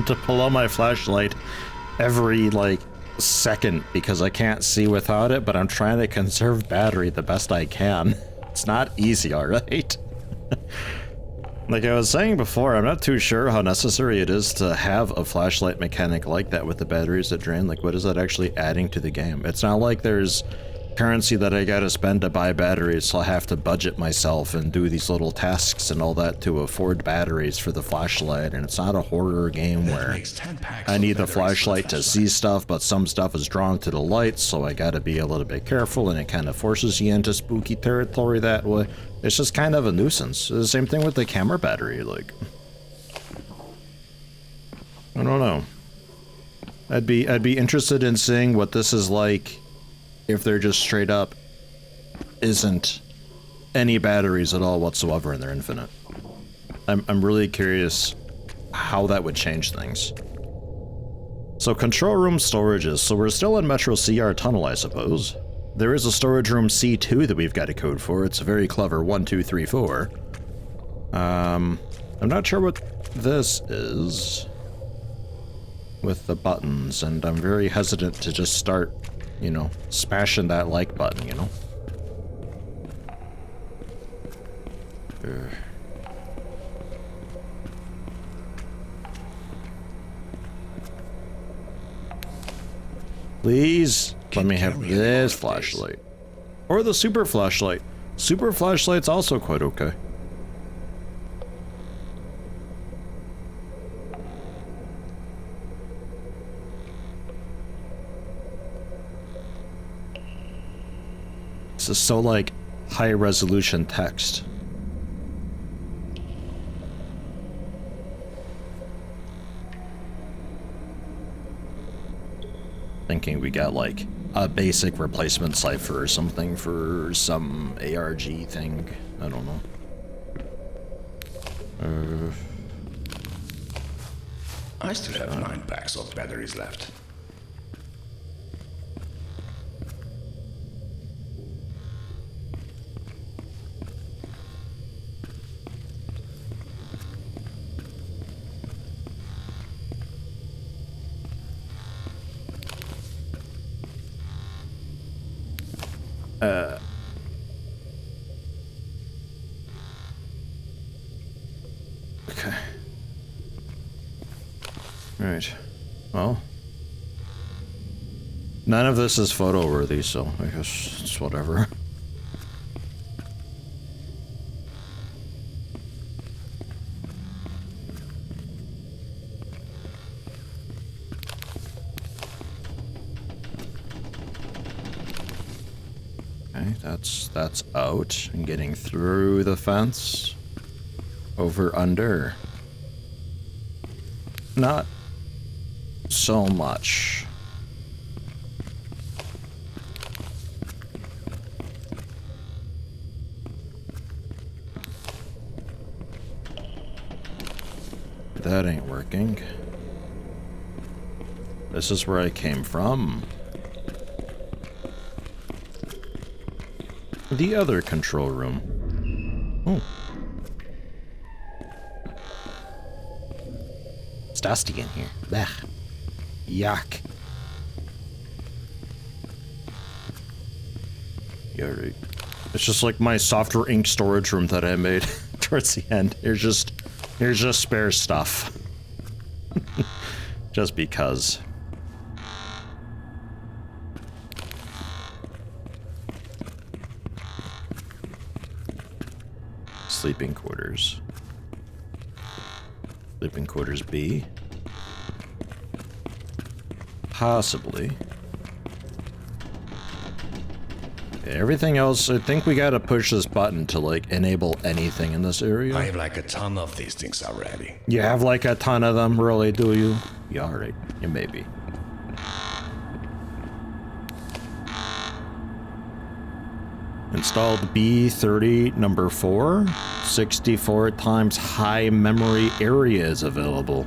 to pull out my flashlight every, like, second because I can't see without it, but I'm trying to conserve battery the best I can. It's not easy, alright? Like I was saying before, I'm not too sure how necessary it is to have a flashlight mechanic like that with the batteries that drain. Like, what is that actually adding to the game? It's not like there's currency that I gotta spend to buy batteries, so I have to budget myself and do these little tasks and all that to afford batteries for the flashlight, and it's not a horror game where I need the flashlight to see stuff, but some stuff is drawn to the light, so I gotta be a little bit careful, and it kind of forces you into spooky territory that way. It's just kind of a nuisance. The same thing with the camera battery, like... I don't know. I'd be interested in seeing what this is like if they're just straight up isn't any batteries at all whatsoever and they're infinite. I'm really curious how that would change things. So control room storages. So we're still in Metro CR tunnel, I suppose. There is a storage room C2 that we've got a code for. It's a very clever 1, 2, 3, 4. I'm not sure what this is with the buttons, and I'm very hesitant to just start, you know, smashing that like button, you know? Please, let me have this flashlight. Or the super flashlight. Super flashlight's also quite okay. This is so, like, high-resolution text. Thinking we got, like, a basic replacement cipher or something for some ARG thing. I don't know. I still have 9 packs of batteries left. Okay. Alright. Well. None of this is photo worthy, so I guess it's whatever. Okay, that's out and getting through the fence. Over under. Not so much. That ain't working. This is where I came from. The other control room. Oh. It's dusty in here. Blech. Yuck. Yeah, right. It's just like my software ink storage room that I made towards the end. Here's just spare stuff. Just because. Sleeping quarters. Sleeping quarters B. Possibly. Okay, everything else, I think we gotta push this button to, like, enable anything in this area. I have like a ton of these things already. You have like a ton of them, really, do you? Yeah, alright. Yeah, maybe. Installed B30 number 4. 64 times high memory area is available.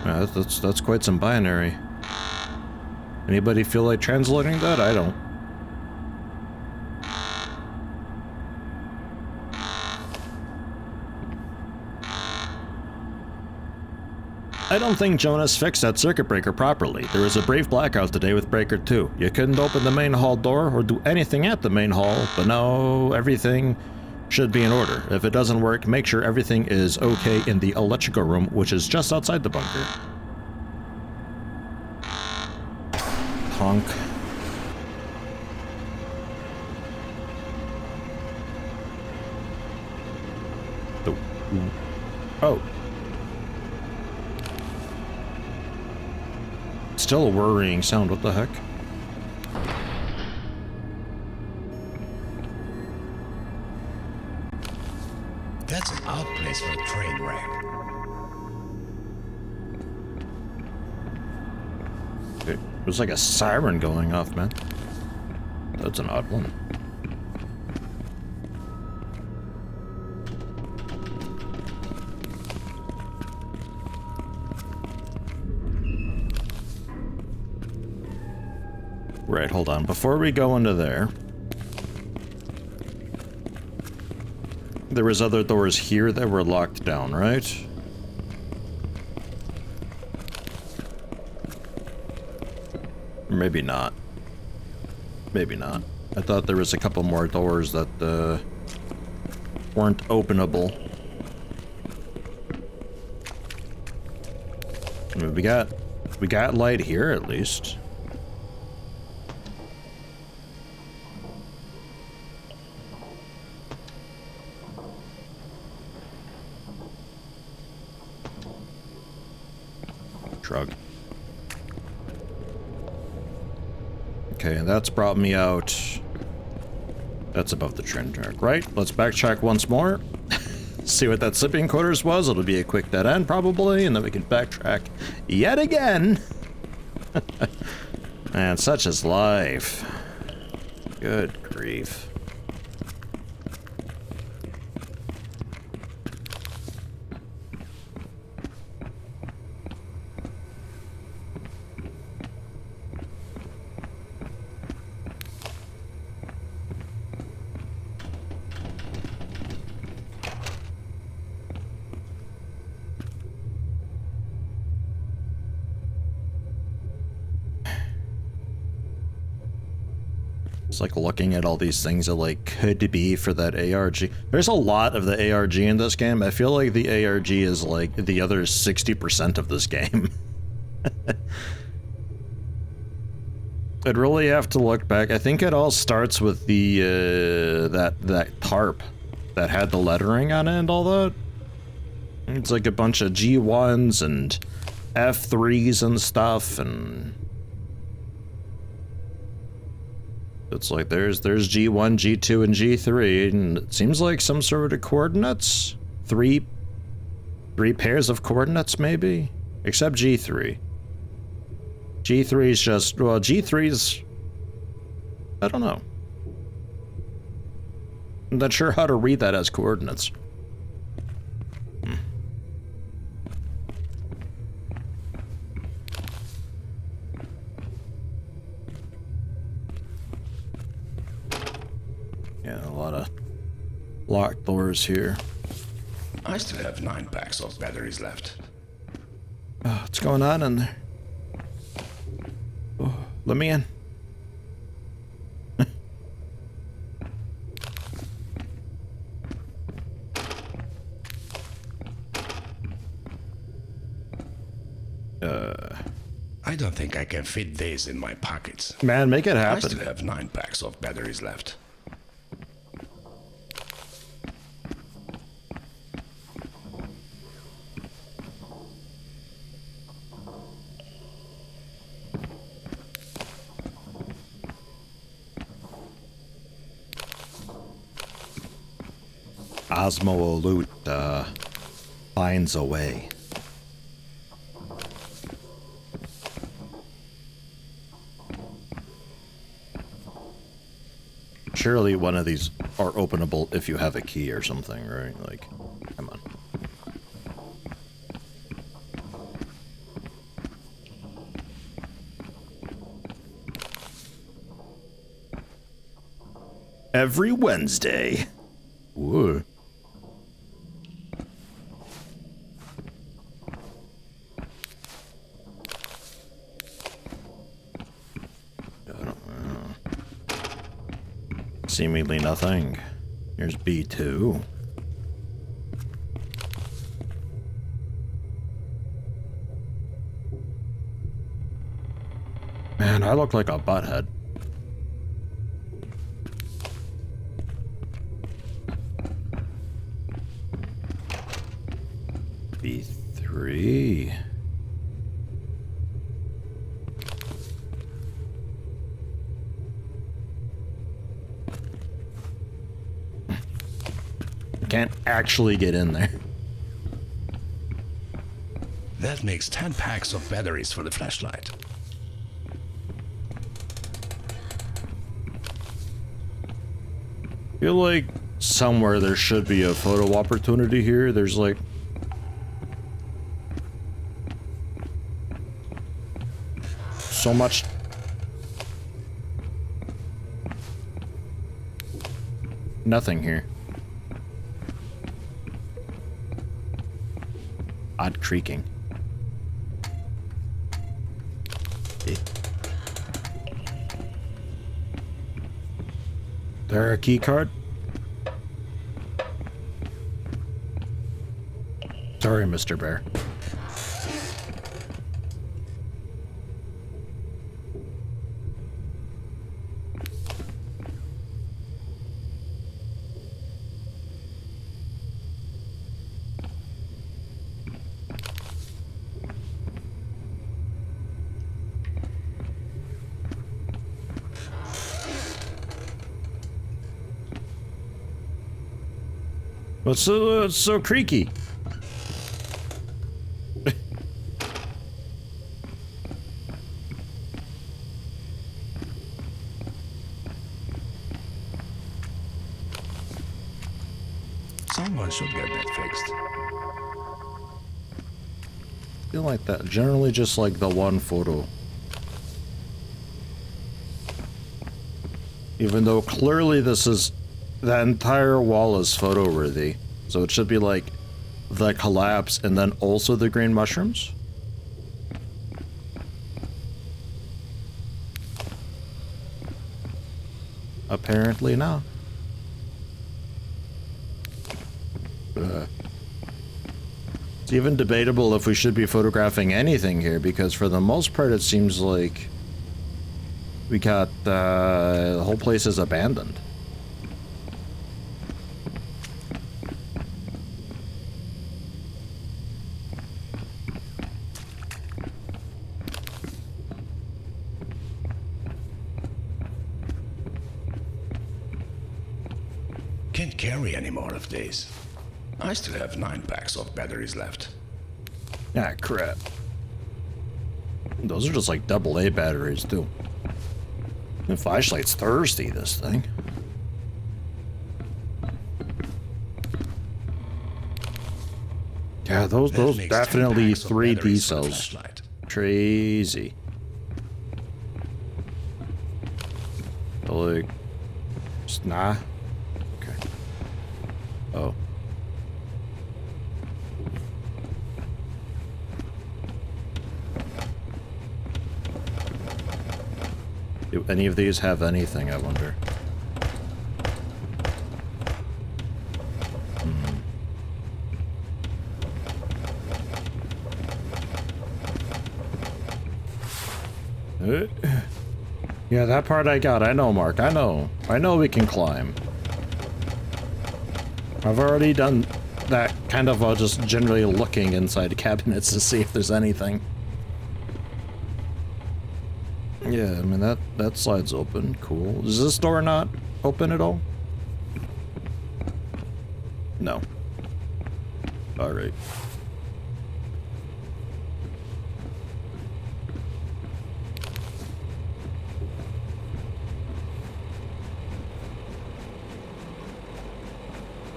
Yeah, that's quite some binary. Anybody feel like translating that? I don't. I don't think Jonas fixed that circuit breaker properly. There was a brief blackout today with breaker 2. You couldn't open the main hall door or do anything at the main hall, but now everything should be in order. If it doesn't work, make sure everything is okay in the electrical room, which is just outside the bunker. Honk. Oh. Still a worrying sound, what the heck? That's an odd place for a train wreck. It was like a siren going off, man. That's an odd one. Right, hold on. Before we go into there, there was other doors here that were locked down, right? Or maybe not. Maybe not. I thought there was a couple more doors that weren't openable. I mean, we got light here at least. Shrug. Okay, and that's brought me out. That's above the train track, right? Let's backtrack once more. See what that sleeping quarters was. It'll be a quick dead end probably, and then we can backtrack yet again. Man, such is life. Good grief. It's like looking at all these things that like could be for that ARG. There's a lot of the ARG in this game. I feel like the ARG is like the other 60% of this game. I'd really have to look back. I think it all starts with the that tarp that had the lettering on it and all that. It's like a bunch of G1s and F3s and stuff, and it's like there's G1, G2, and G3, and it seems like some sort of coordinates. Three pairs of coordinates, maybe? Except G3. G3 is just, well, G3's, I don't know. I'm not sure how to read that as coordinates. Yeah, a lot of locked doors here. I still have 9 packs of batteries left. Oh, what's going on in there? Oh, let me in. I don't think I can fit these in my pockets. Man, make it I happen. still have 9 packs of batteries left. Osmo Loot finds a way. Surely one of these are openable if you have a key or something, right? Like, come on. Every Wednesday. Whoa. Seemingly nothing. Here's B2. Man, I look like a butthead. B3. Can't actually get in there. That makes 10 packs of batteries for the flashlight. I feel like somewhere there should be a photo opportunity here. There's like so much. Nothing here. Odd creaking. There a key card? Sorry, Mr. Bear. What's so creaky? Someone should get that fixed. I feel like that. Generally just like the one photo. Even though clearly this is... The entire wall is photo worthy. So it should be like the collapse and then also the green mushrooms. Apparently not. It's even debatable if we should be photographing anything here, because for the most part it seems like we got the whole place is abandoned. Can't carry any more of these. I still have 9 packs of batteries left. Ah, crap. Those are just like AA batteries, too. The flashlight's thirsty, this thing. Yeah, those definitely 3D cells. Crazy. Like, just nah. Okay. Oh. Do any of these have anything, I wonder? Yeah, that part I got. I know, Mark. I know. I know we can climb. I've already done that kind of just generally looking inside cabinets to see if there's anything. Yeah, I mean, that slide's open. Cool. Is this door not open at all? No. Alright.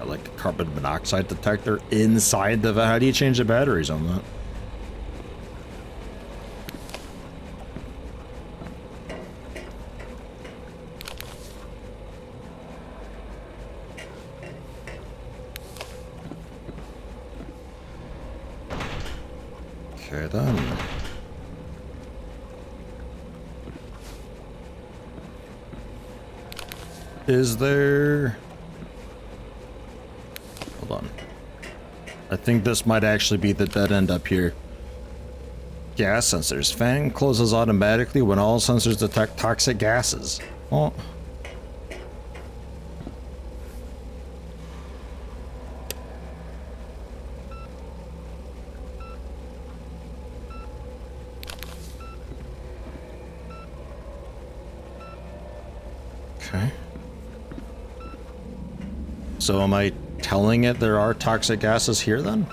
I like the carbon monoxide detector inside the... How do you change the batteries on that? Okay, then. Is there... Hold on. I think this might actually be the dead end up here. Gas sensors. Fan closes automatically when all sensors detect toxic gases. Oh. Okay. So am I telling it there are toxic gases here then?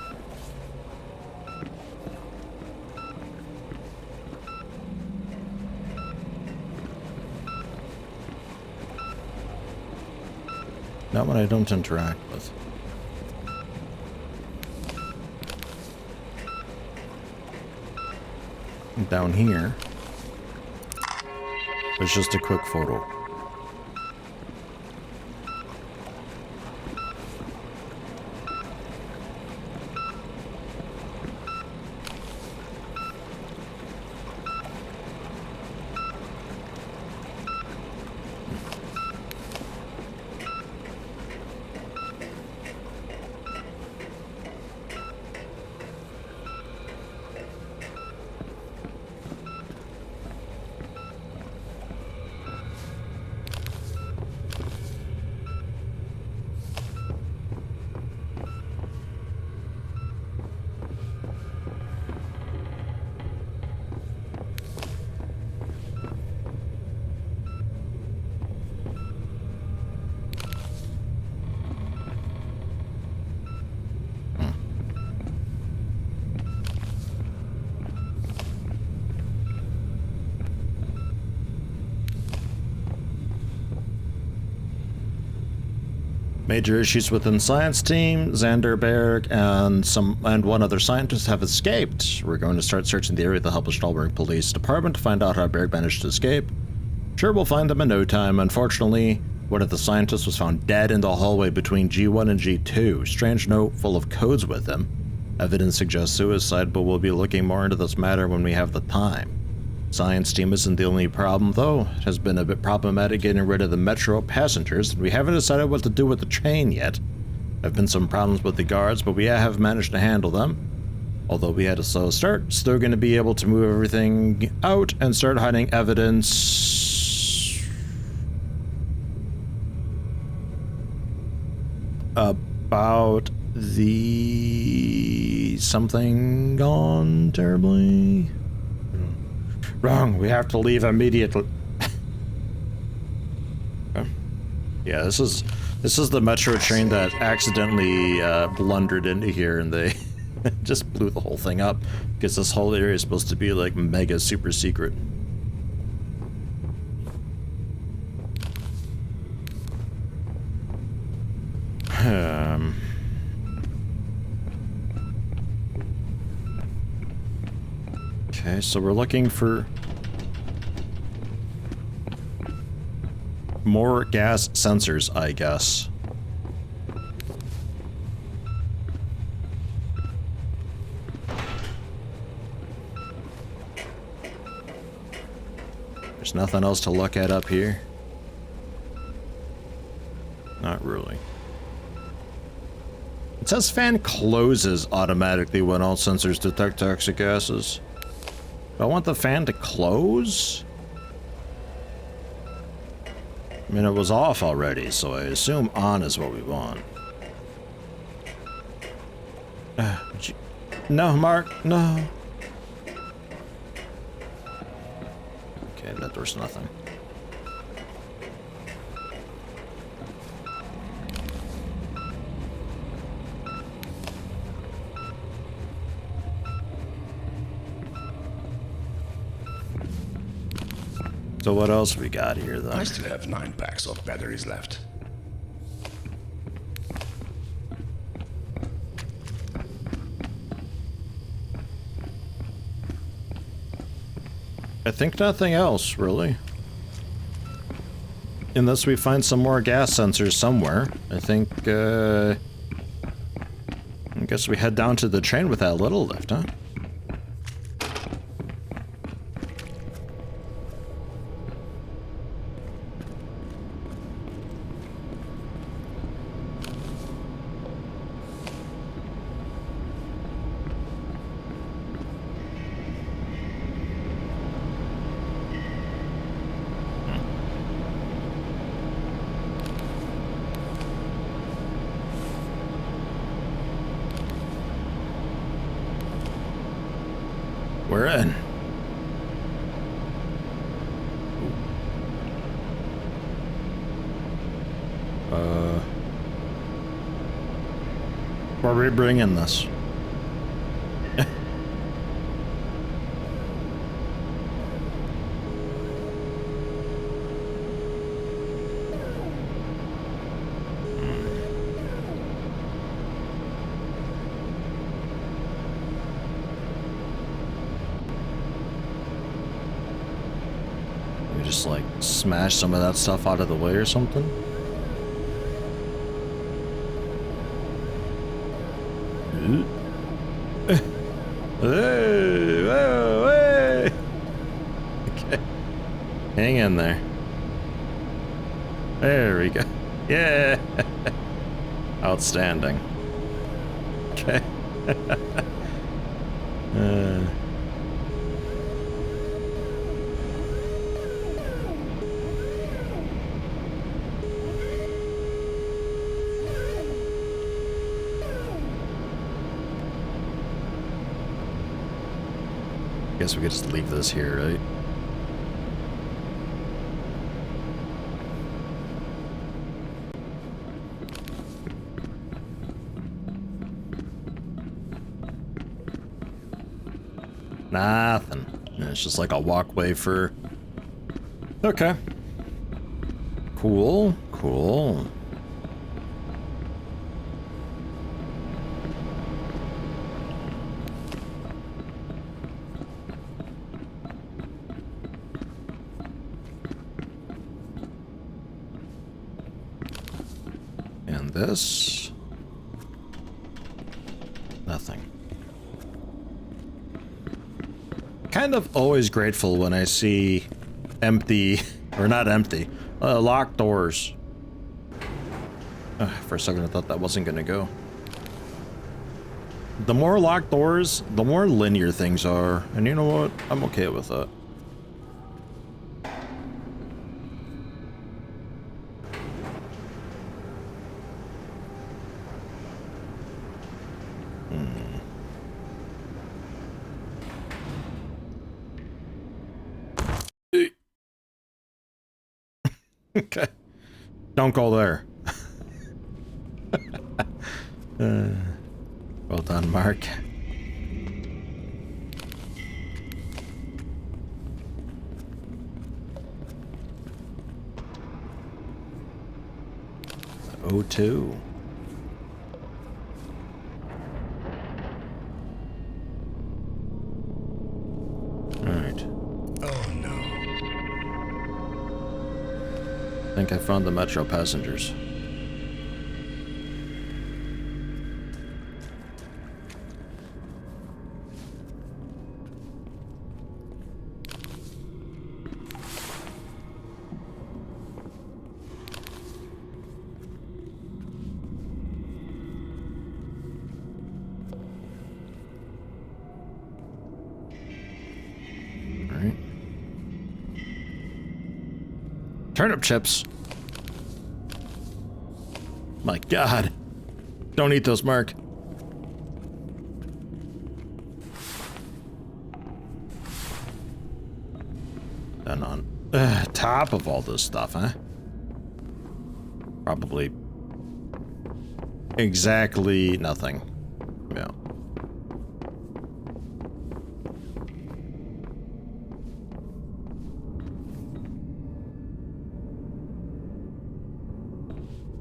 Not when I don't interact with. Down here, there's just a quick photo. Major issues within science team. Zanderberg and one other scientist have escaped. We're going to start searching the area with the help of Stalburg Police Department to find out how Berg managed to escape. Sure, we'll find them in no time. Unfortunately, one of the scientists was found dead in the hallway between G1 and G2. Strange note full of codes with him. Evidence suggests suicide, but we'll be looking more into this matter when we have the time. Science team isn't the only problem, though. It has been a bit problematic getting rid of the metro passengers, and we haven't decided what to do with the train yet. There have been some problems with the guards, but we have managed to handle them. Although we had a slow start, still going to be able to move everything out and start hiding evidence about the something gone terribly wrong. We have to leave immediately. Yeah, this is the metro train that accidentally blundered into here, and they just blew the whole thing up because this whole area is supposed to be like mega super secret. Okay, so we're looking for more gas sensors, I guess. There's nothing else to look at up here. Not really. It says fan closes automatically when all sensors detect toxic gases. Do I want the fan to close? I mean, it was off already, so I assume on is what we want. No, Mark, no. Okay, that door's nothing. So what else we got here, though? I still have 9 packs of batteries left. I think nothing else, really. Unless we find some more gas sensors somewhere. I think, I guess we head down to the train with that little lift, huh? we're in. Where are we bringing this? We just like smash some of that stuff out of the way or something? Hey, whoa, hey. Okay. Hang in there. There we go. Yeah. Outstanding. Okay. Guess we could just leave this here, right? Nothing. It's just like a walkway for... Okay. Cool, cool. And this... Nothing. Kind of always grateful when I see empty, or not empty, locked doors. For a second I thought that wasn't gonna go. The more locked doors, the more linear things are, and you know what? I'm okay with that. Okay. Don't go there. Well done, Mark. O2. Alright. Oh no. I think I found the metro passengers. Alright. Turnip chips. My God. Don't eat those, Mark. And on top of all this stuff, huh? Probably exactly nothing. Yeah.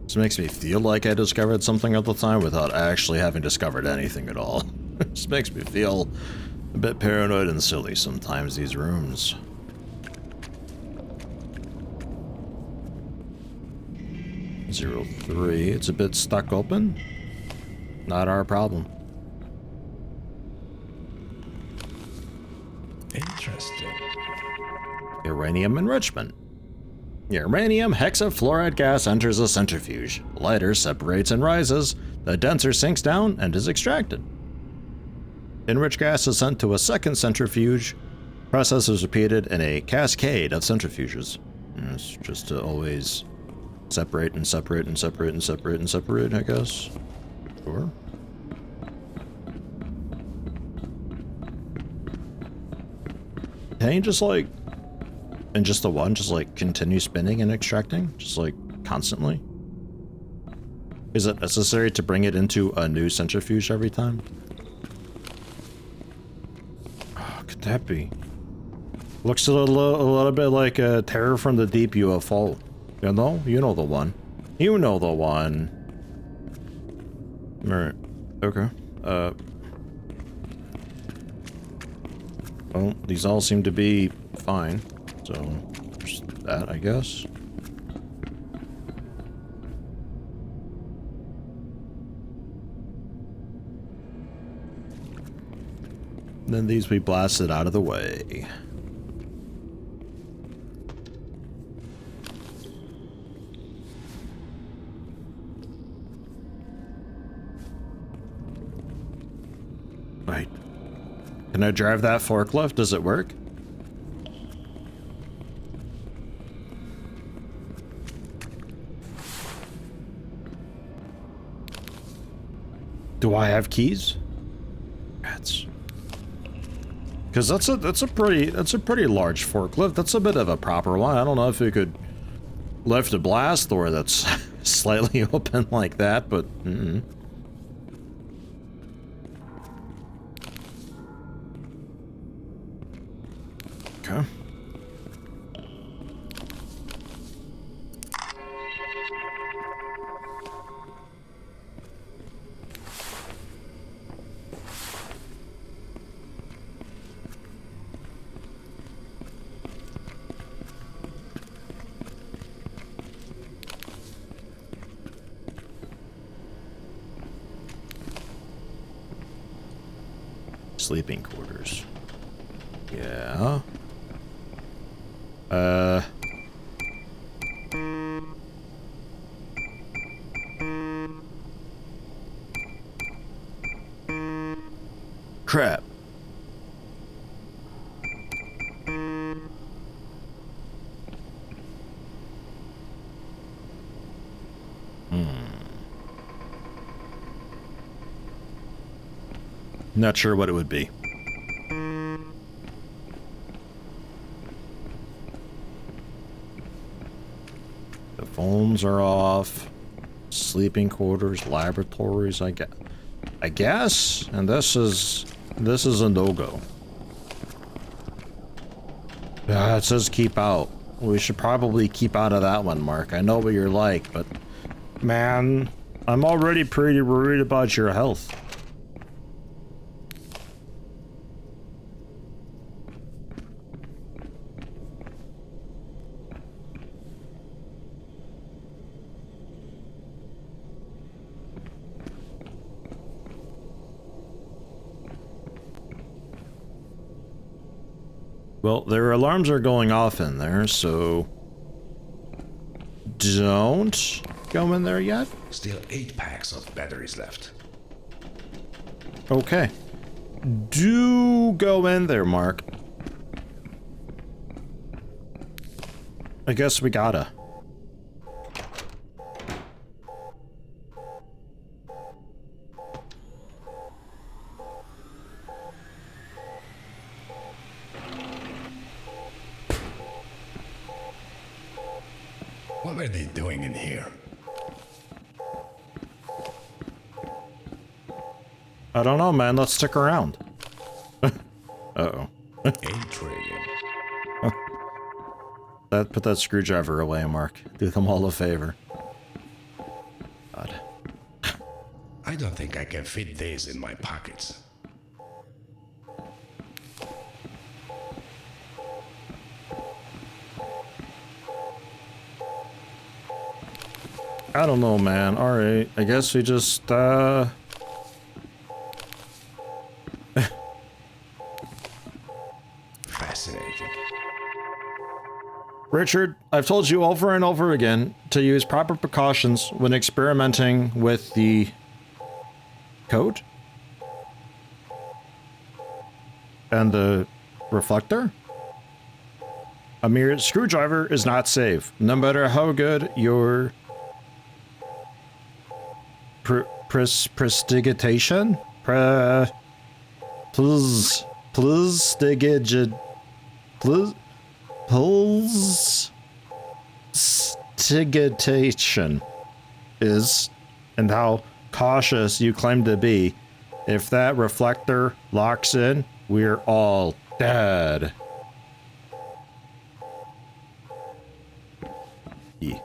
This makes me feel like I discovered something at the time without actually having discovered anything at all. Just makes me feel a bit paranoid and silly sometimes, these rooms. Zero 03. It's a bit stuck open. Not our problem. Interesting. Uranium enrichment. Uranium hexafluoride gas enters a centrifuge. Lighter separates and rises. The denser sinks down and is extracted. Enriched gas is sent to a second centrifuge. Process is repeated in a cascade of centrifuges. And it's just to always separate and separate and separate and separate and separate, I guess. Sure. Can you just like, in just the one, just like continue spinning and extracting? Just like constantly? Is it necessary to bring it into a new centrifuge every time? Oh, could that be? Looks a little bit like a Terror from the Deep UFO. You know? You know the one. You know the one. Alright. Okay. Well, these all seem to be fine. So, there's that, I guess. Then these we blasted out of the way. Right. Can I drive that forklift? Does it work? Do I have keys? Rats. Because that's a pretty large forklift. That's a bit of a proper one. I don't know if it could lift a blast door that's slightly open like that, but okay. Sleeping quarters. Yeah. Crap. Not sure what it would be. The phones are off. Sleeping quarters, laboratories, I guess. And this is a no-go. It says keep out. We should probably keep out of that one, Mark. I know what you're like, but man, I'm already pretty worried about your health. Well, their alarms are going off in there, so don't go in there yet. Still 8 packs of batteries left. Okay. Do go in there, Mark. I guess we gotta. What were they doing in here? I don't know, man. Let's stick around. Uh-oh. Intriguing. Put that screwdriver away, Mark. Do them all a favor. God. I don't think I can fit these in my pockets. I don't know, man. Alright. I guess we just, Fascinating. Richard, I've told you over and over again to use proper precautions when experimenting with the code and the reflector. A mere screwdriver is not safe, no matter how good your prestigitation? pulstigation is, and how cautious you claim to be. If that reflector locks in, we're all dead. E.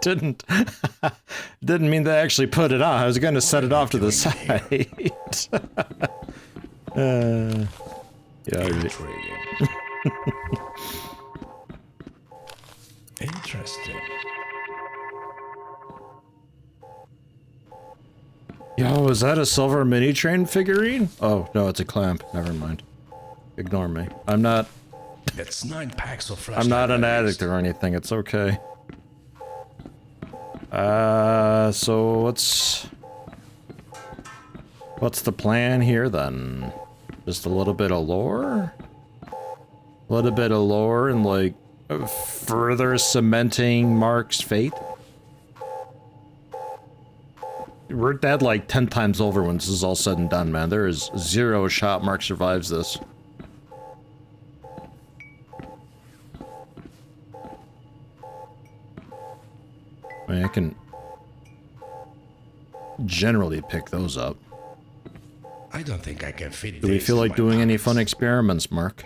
didn't mean to actually put it on. I was going to set it off to the side. Yeah. Intriguing. Interesting. Yo, is that a silver mini train figurine? Oh no, it's a clamp. Never mind. Ignore me. I'm not. That's 9 packs of flashlight. I'm not an batteries. addict or anything. It's okay. So what's the plan here then? Just a little bit of lore? A little bit of lore and like further cementing Mark's fate? We're dead like 10 times over when this is all said and done, man. There is 0 shot Mark survives this. I mean, I can generally pick those up. I don't think I can fit. Do we this feel in like my doing any pockets. fun experiments, Mark?